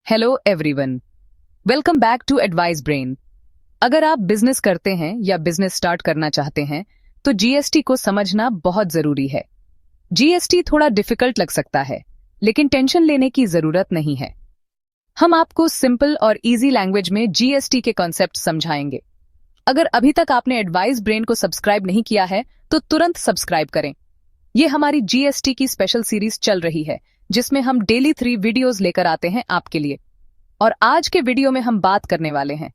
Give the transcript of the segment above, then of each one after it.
Hello everyone, welcome back to advice brain. अगर आप business करते हैं या बिजनेस स्टार्ट करना चाहते हैं तो जीएसटी को समझना बहुत जरूरी है। जीएसटी थोड़ा डिफिकल्ट लग सकता है, लेकिन टेंशन लेने की जरूरत नहीं है। हम आपको सिंपल और इजी लैंग्वेज में जीएसटी के कॉन्सेप्ट समझाएंगे। अगर अभी तक आपने एडवाइस ब्रेन को सब्सक्राइब नहीं किया है तो तुरंत सब्सक्राइब करें। ये हमारी जीएसटी की स्पेशल सीरीज चल रही है जिसमें हम डेली 3 वीडियोस लेकर आते हैं आपके लिए। और आज के वीडियो में हम बात करने वाले हैं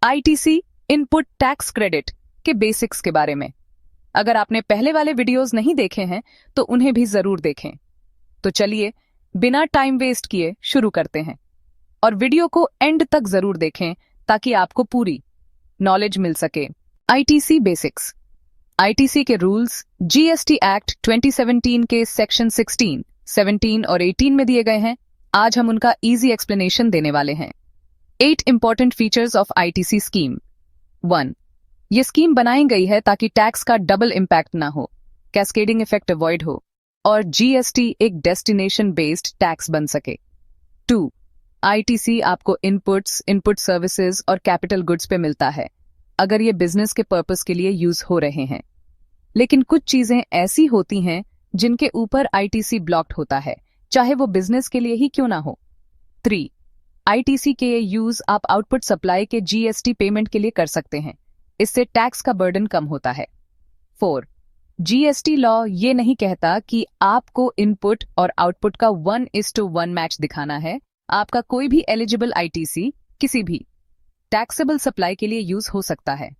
आईटीसी इनपुट टैक्स क्रेडिट के बेसिक्स के बारे में। अगर आपने पहले वाले वीडियोस नहीं देखे हैं तो उन्हें भी जरूर देखें। तो चलिए बिना टाइम वेस्ट किए शुरू करते हैं और वीडियो को एंड तक जरूर देखें ताकि आपको पूरी नॉलेज मिल सके। ITC basics. आईटीसी के रूल्स जीएसटी एक्ट 2017 के सेक्शन 16, 17 और 18 में दिए गए हैं। आज हम उनका इजी एक्सप्लेनेशन देने वाले हैं। 8 important features of ITC scheme. 1. ये स्कीम बनाई गई है ताकि टैक्स का डबल इम्पैक्ट ना हो, कैस्केडिंग इफेक्ट अवॉइड हो और जीएसटी एक डेस्टिनेशन बेस्ड टैक्स बन सके। 2. आईटीसी आपको इनपुट सर्विसेज और कैपिटल गुड्स पे मिलता है अगर ये बिजनेस के पर्पस के लिए यूज हो रहे हैं। लेकिन कुछ चीजें ऐसी होती हैं जिनके ऊपर आईटीसी ब्लॉक्ड होता है, चाहे वो बिजनेस के लिए ही क्यों ना हो। 3. आईटीसी के यूज आप आउटपुट सप्लाई के जीएसटी पेमेंट के लिए कर सकते हैं। इससे टैक्स का बर्डन कम होता है। 4. जीएसटी लॉ ये नहीं कहता कि आपको इनपुट और आउटपुट का 1:1 मैच दिखाना है। आपका कोई भी एलिजिबल आईटीसी किसी भी टैक्सेबल सप्लाई के लिए यूज हो सकता है।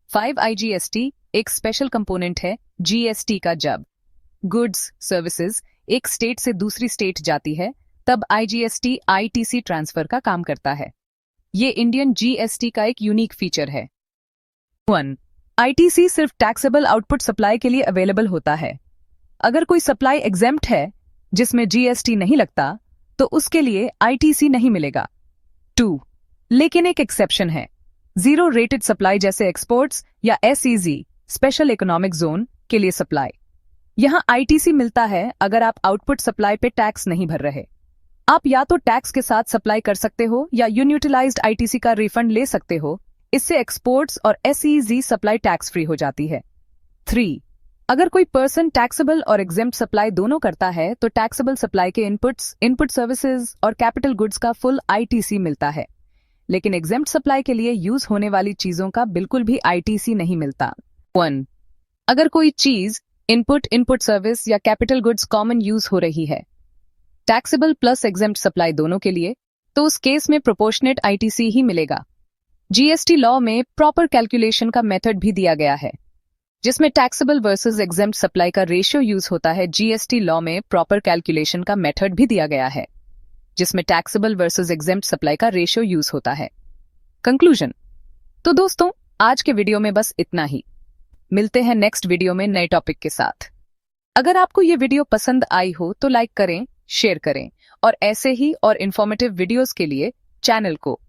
5. आईजीएसटी एक स्पेशल कंपोनेंट है जीएसटी का। जब गुड्स सर्विसेज एक स्टेट से दूसरी स्टेट जाती है तब आईजीएसटी आईटीसी ट्रांसफर का काम करता है। ये इंडियन जीएसटी का एक यूनिक फीचर है। 1. आईटीसी सिर्फ टैक्सेबल आउटपुट सप्लाई के लिए अवेलेबल होता है। अगर कोई सप्लाई एग्जेम्प्ट है जिसमें जीएसटी नहीं लगता तो उसके लिए आईटीसी नहीं मिलेगा। 2. लेकिन एक एक्सेप्शन है, जीरो रेटेड सप्लाई जैसे एक्सपोर्ट्स या एसईजी स्पेशल इकोनॉमिक जोन के लिए सप्लाई। यहां आईटीसी मिलता है अगर आप आउटपुट सप्लाई पे टैक्स नहीं भर रहे। आप या तो टैक्स के साथ सप्लाई कर सकते हो या यूटिलाइज्ड आईटीसी का रिफंड ले सकते हो। इससे एक्सपोर्ट्स और एसईजी सप्लाई टैक्स फ्री हो जाती है। 3. अगर कोई पर्सन टैक्सेबल और एग्जेम्प्ट सप्लाई दोनों करता है तो टैक्सेबल सप्लाई के इनपुट सर्विसेज और कैपिटल गुड्स का फुल आईटीसी मिलता है, लेकिन एग्जेम्प्ट सप्लाई के लिए यूज होने वाली चीजों का बिल्कुल भी आईटीसी नहीं मिलता। 1. अगर कोई चीज इनपुट सर्विस या कैपिटल गुड्स कॉमन यूज हो रही है, टैक्सेबल प्लस एग्जेम्प्ट सप्लाई दोनों के लिए, तो उस केस में प्रोपोर्शनेट आईटीसी ही मिलेगा। जीएसटी लॉ में प्रॉपर कैलकुलेशन का मेथड भी दिया गया है जिसमें टैक्सेबल वर्सेस एग्जेम्प्ट सप्लाई का रेशियो यूज होता है। जीएसटी लॉ में प्रॉपर कैलकुलेशन का मेथड भी दिया गया है जिसमें टैक्सेबल वर्सेस एग्जेम्प्ट सप्लाई का रेशियो यूज होता है। कंक्लूजन। तो दोस्तों, आज के वीडियो में बस इतना ही। मिलते हैं नेक्स्ट वीडियो में नए टॉपिक के साथ। अगर आपको ये वीडियो पसंद आई हो तो लाइक करें, शेयर करें और ऐसे ही और इन्फॉर्मेटिव वीडियोस के लिए चैनल को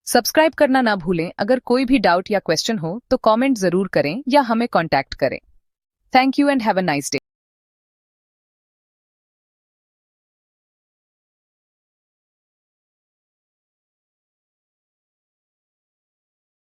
सब्सक्राइब करना ना भूलें। अगर कोई भी डाउट या क्वेश्चन हो तो कमेंट जरूर करें या हमें कांटेक्ट करें। Thank you and have a nice day.